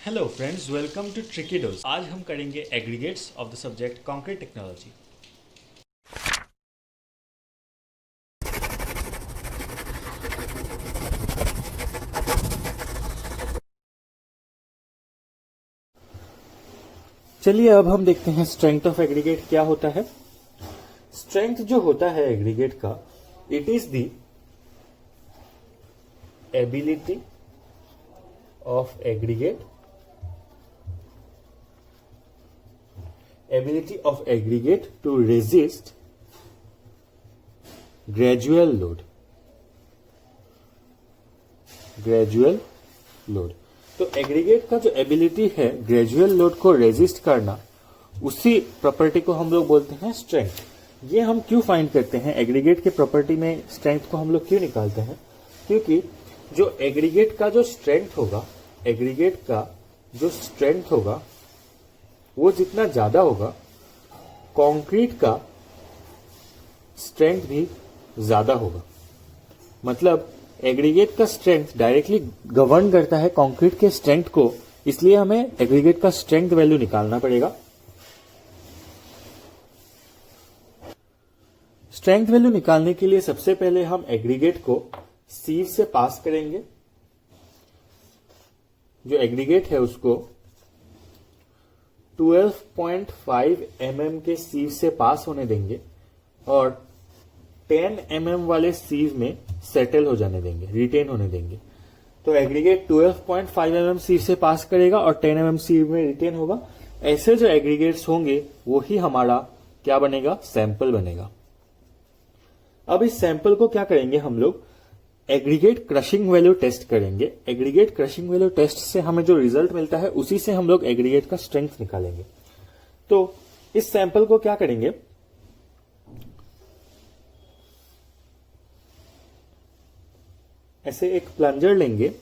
Hello friends, welcome to Trickydose. आज हम करेंगे aggregates of the subject concrete technology. चलिए अब हम देखते हैं स्ट्रेंथ ऑफ एग्रीगेट क्या होता है। स्ट्रेंथ जो होता है एग्रीगेट का, it is the ability of aggregate to resist gradual load। तो एग्रीगेट का जो एबिलिटी है ग्रेजुअल लोड को रेजिस्ट करना, उसी प्रॉपर्टी को हम लोग बोलते हैं स्ट्रेंथ। ये हम क्यों फाइंड करते हैं, एग्रीगेट के प्रॉपर्टी में स्ट्रेंथ को हम लोग क्यों निकालते हैं? क्योंकि जो एग्रीगेट का जो स्ट्रेंथ होगा वो जितना ज्यादा होगा, कंक्रीट का स्ट्रेंथ भी ज्यादा होगा। मतलब एग्रीगेट का स्ट्रेंथ डायरेक्टली गवर्न करता है कंक्रीट के स्ट्रेंथ को, इसलिए हमें एग्रीगेट का स्ट्रेंथ वैल्यू निकालना पड़ेगा। स्ट्रेंथ वैल्यू निकालने के लिए सबसे पहले हम एग्रीगेट को सीव से पास करेंगे। जो एग्रीगेट है उसको 12.5 mm के सीव से पास होने देंगे और 10 mm वाले सीव में सेटल हो जाने देंगे, रिटेन होने देंगे। तो एग्रीगेट 12.5 mm सीव से पास करेगा और 10 mm सीव में रिटेन होगा। ऐसे जो एग्रीगेट्स होंगे वो ही हमारा क्या बनेगा, सैंपल बनेगा। अब इस सैंपल को क्या करेंगे हम लोग, एग्रीगेट क्रशिंग वैल्यू टेस्ट करेंगे। एग्रीगेट क्रशिंग वैल्यू टेस्ट से हमें जो रिजल्ट मिलता है उसी से हम लोग एग्रीगेट का स्ट्रेंथ निकालेंगे। तो इस सैंपल को क्या करेंगे, ऐसे एक प्लंजर लेंगे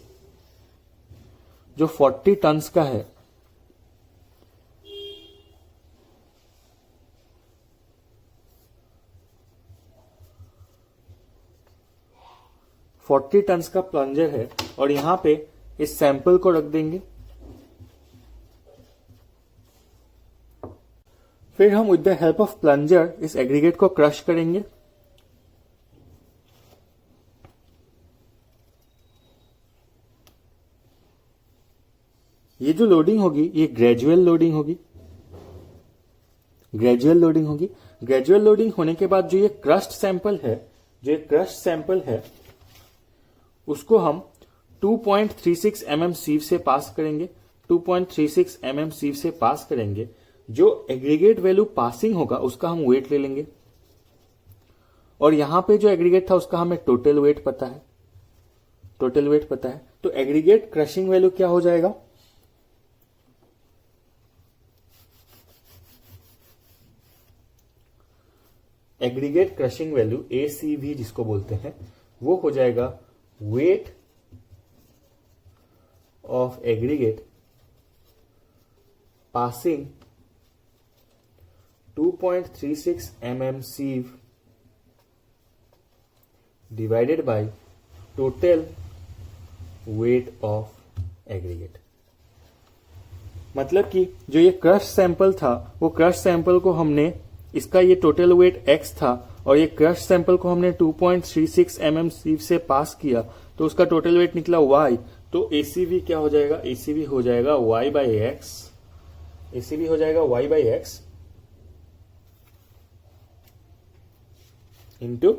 जो 40 टन्स का है। फोर्टी टन्स का प्लंजर है और यहां पे इस सैंपल को रख देंगे। फिर हम with the help of plunger इस एग्रीगेट को क्रश करेंगे। ये जो लोडिंग होगी ये ग्रेजुअल लोडिंग होगी। ग्रेजुअल लोडिंग होने के बाद जो ये क्रश्ड सैंपल है उसको हम 2.36 mm सीव से पास करेंगे। 2.36 mm सीव से पास करेंगे। जो एग्रीगेट वैल्यू पासिंग होगा उसका हम वेट ले लेंगे और यहां पे जो एग्रीगेट था उसका हमें टोटल वेट पता है। तो एग्रीगेट क्रशिंग वैल्यू क्या हो जाएगा, एग्रीगेट क्रशिंग वैल्यू ACV जिसको बोलते हैं, वो हो जाएगा weight of aggregate passing 2.36 mm sieve divided by total weight of aggregate। मतलब कि जो ये क्रश सैंपल था, वो क्रश सैंपल को हमने, इसका ये टोटल वेट x था और ये क्रश सैंपल को हमने 2.36 mm सीव से पास किया तो उसका टोटल वेट निकला y। तो ACV क्या हो जाएगा, ACV हो जाएगा y by x इंटू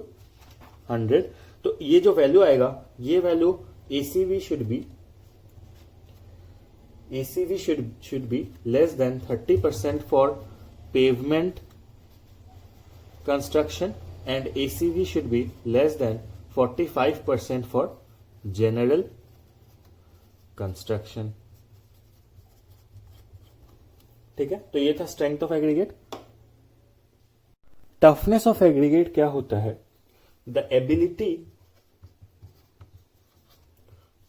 100। तो ये जो वैल्यू आएगा, ये value ACV should be less than 30% for pavement construction and ACV should be less than 45% for general construction। ठीक है, तो ये था strength of aggregate. Toughness of aggregate क्या होता है, the ability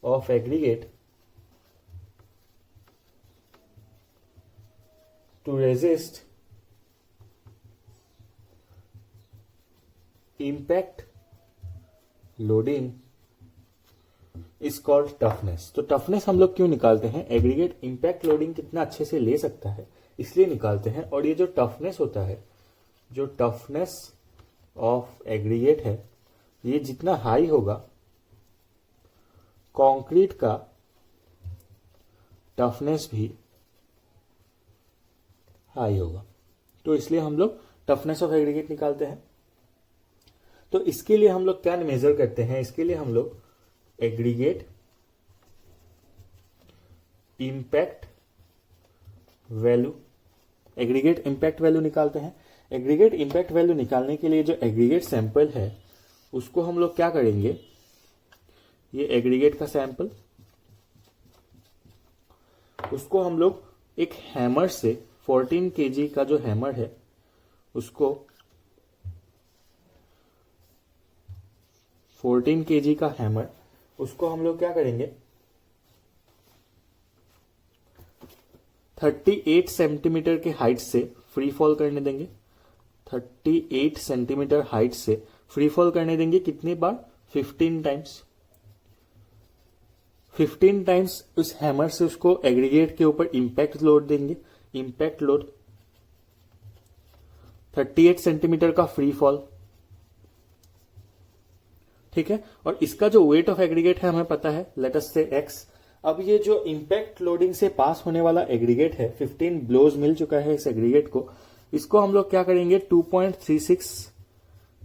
of aggregate to resist impact loading is called toughness. तो toughness हम लोग क्यों निकालते हैं? एग्रीगेट इंपैक्ट लोडिंग कितना अच्छे से ले सकता है इसलिए निकालते हैं। और ये जो टफनेस होता है, जो टफनेस ऑफ एग्रीगेट है, ये जितना हाई होगा, कंक्रीट का टफनेस भी हाई होगा। तो इसलिए हम लोग टफनेस ऑफ एग्रीगेट निकालते हैं। तो इसके लिए हम लोग क्या मेजर करते हैं? इसके लिए हम लोग aggregate impact value, aggregate impact value निकालते हैं। एग्रीगेट इंपैक्ट वैल्यू निकालने के लिए जो एग्रीगेट सैंपल है उसको हम लोग क्या करेंगे, ये एग्रीगेट का सैंपल, उसको हम लोग एक हैमर से 14 kg का जो हैमर है उसको 14 kg का हैमर, उसको हम लोग क्या करेंगे, 38 सेंटीमीटर के हाइट से फ्री फॉल करने देंगे। 38 सेंटीमीटर हाइट से फ्री फॉल करने देंगे। कितनी बार? 15 टाइम्स। 15 टाइम्स उस हैमर से उसको एग्रीगेट के ऊपर इंपैक्ट लोड देंगे। इंपैक्ट लोड 38 सेंटीमीटर का फ्री फॉल, ठीक है। और इसका जो वेट ऑफ एग्रीगेट है हमें पता है, लेट अस से x। अब ये जो इंपैक्ट लोडिंग से पास होने वाला एग्रीगेट है, 15 ब्लोज मिल चुका है इस एग्रीगेट को, इसको हम लोग क्या करेंगे, 2.36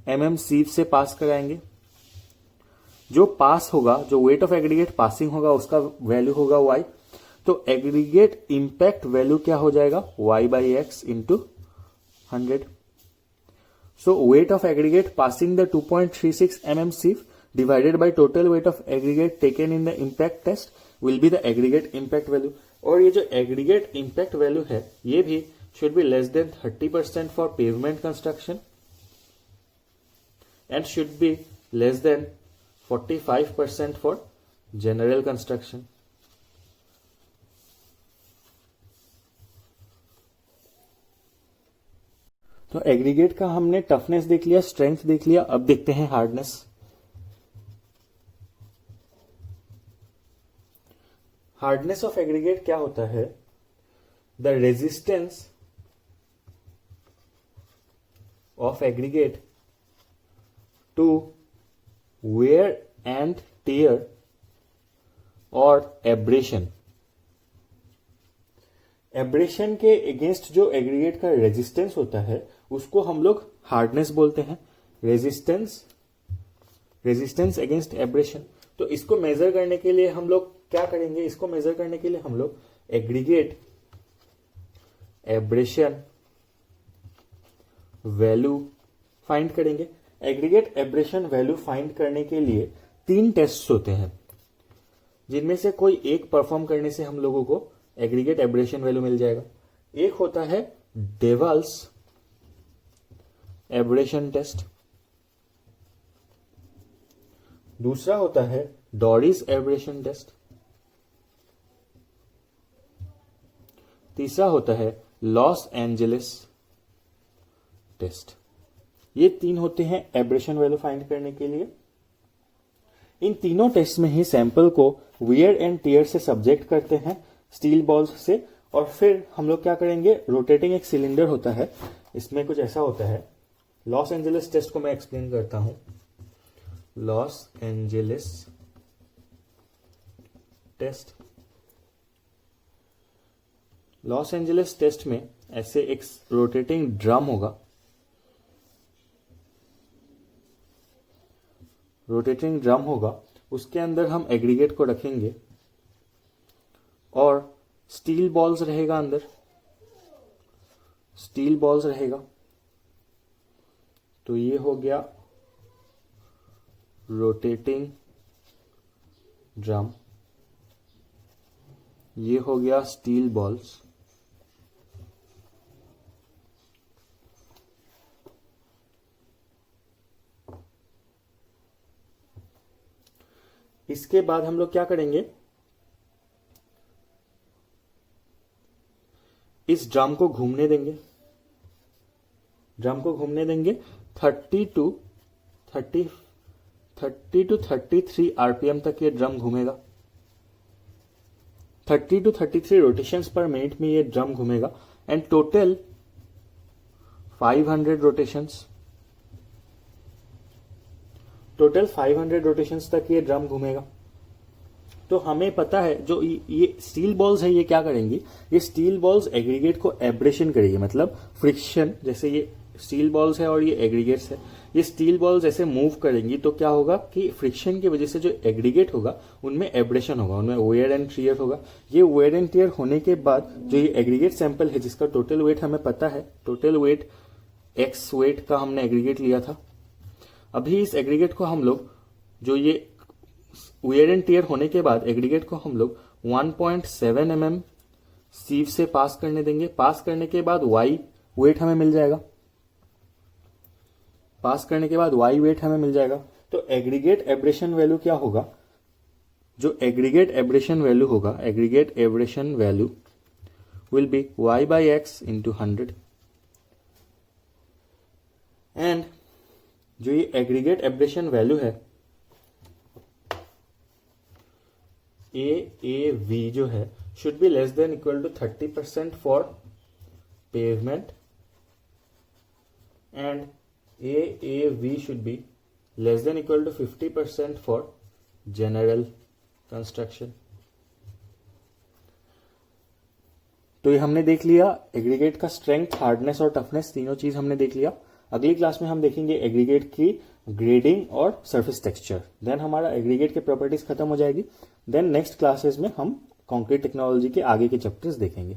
mm सीव से पास कराएंगे। जो पास होगा, जो वेट ऑफ एग्रीगेट पासिंग होगा, उसका वैल्यू होगा y। तो एग्रीगेट इंपैक्ट वैल्यू क्या हो जाएगा, y/x into 100। So weight of aggregate passing the 2.36 mm sieve divided by total weight of aggregate taken in the impact test will be the aggregate impact value। और ये जो aggregate impact value है ये भी should be less than 30% for pavement construction and should be less than 45% for general construction। तो aggregate का हमने toughness देख लिया, स्ट्रेंथ देख लिया, अब देखते हैं हार्डनेस। हार्डनेस ऑफ एग्रीगेट क्या होता है, the resistance of aggregate to wear and tear और एब्रेशन। एब्रेशन के अगेंस्ट जो एग्रीगेट का रेजिस्टेंस होता है उसको हम लोग हार्डनेस बोलते हैं। Resistance against abrasion. तो इसको मेजर करने के लिए हम लोग क्या करेंगे, इसको मेजर करने के लिए हम लोग एग्रीगेट एब्रेशन वैल्यू फाइंड करेंगे। एग्रीगेट एब्रेशन वैल्यू फाइंड करने के लिए 3 टेस्ट होते हैं, जिनमें से कोई एक परफॉर्म करने से हम लोगों को एग्रीगेट एब्रेशन वैल्यू मिल जाएगा। एक होता है डेवाल्स एब्रेशन टेस्ट, दूसरा होता है डॉरिस एब्रेशन टेस्ट, तीसरा होता है लॉस एंजलिस टेस्ट। ये 3 होते हैं एब्रेशन वैल्यू फाइंड करने के लिए। इन तीनों टेस्ट में ही सैंपल को वियर एंड टियर से सब्जेक्ट करते हैं स्टील बॉल्स से, और फिर हम लोग क्या करेंगे, रोटेटिंग एक सिलेंडर होता है, इसमें कुछ ऐसा होता है। लॉस एंजलिस टेस्ट को मैं एक्सप्लेन करता हूं। Los Angeles test, Los Angeles test में ऐसे एक रोटेटिंग ड्रम होगा, रोटेटिंग ड्रम होगा, उसके अंदर हम एग्रीगेट को रखेंगे और स्टील बॉल्स रहेगा अंदर, स्टील बॉल्स रहेगा। तो ये हो गया रोटेटिंग ड्रम, ये हो गया स्टील बॉल्स। इसके बाद हम लोग क्या करेंगे, इस ड्रम को घूमने देंगे, ड्रम को घूमने देंगे 30 to 30 to 33 आरपीएम तक ये ड्रम घूमेगा। 30 to 33 रोटेशंस पर मिनट में ये ड्रम घूमेगा and total 500 rotations, total 500 rotations तक ये ड्रम घूमेगा। तो हमें पता है जो ये स्टील बॉल्स है ये क्या करेंगी, ये स्टील बॉल्स एग्रीगेट को एब्रेशन करेगी, मतलब फ्रिक्शन, जैसे ये स्टील बॉल्स है और ये एग्रीगेट्स है, ये स्टील बॉल्स ऐसे मूव करेंगी तो क्या होगा कि फ्रिक्शन की वजह से जो एग्रीगेट होगा उनमें एब्रेशन होगा, उनमें वेयर एंड टियर होगा। ये वेयर एंड टियर होने के बाद जो ये एग्रीगेट सैंपल है जिसका टोटल वेट हमें पता है, टोटल वेट एक्स वेट का हमने एग्रीगेट लिया था। अभी इस एग्रीगेट को हम लोग जो ये वेयर एंड टियर होने के बाद एग्रीगेट को हम लोग 1.7 mm सीव से पास करने देंगे। पास करने के बाद वाई वेट हमें मिल जाएगा, पास करने के बाद वाई वेट हमें मिल जाएगा। तो एग्रीगेट एब्रेशन वैल्यू क्या होगा, जो एग्रीगेट एब्रेशन वैल्यू होगा, aggregate abrasion value will be y by x into 100 and जो ये एग्रीगेट एब्रेशन वैल्यू है AAV जो है should be less than equal to 30% for pavement and AAV should be less than equal to 50% for general construction। तो ये हमने देख लिया एग्रीगेट का स्ट्रेंथ, हार्डनेस और टफनेस, तीनों चीज हमने देख लिया। अगली क्लास में हम देखेंगे एग्रीगेट की ग्रेडिंग और सरफेस टेक्सचर, देन हमारा एग्रीगेट की प्रॉपर्टीज खत्म हो जाएगी। देन नेक्स्ट क्लासेस में हम कंक्रीट टेक्नोलॉजी के आगे के चैप्टर्स देखेंगे।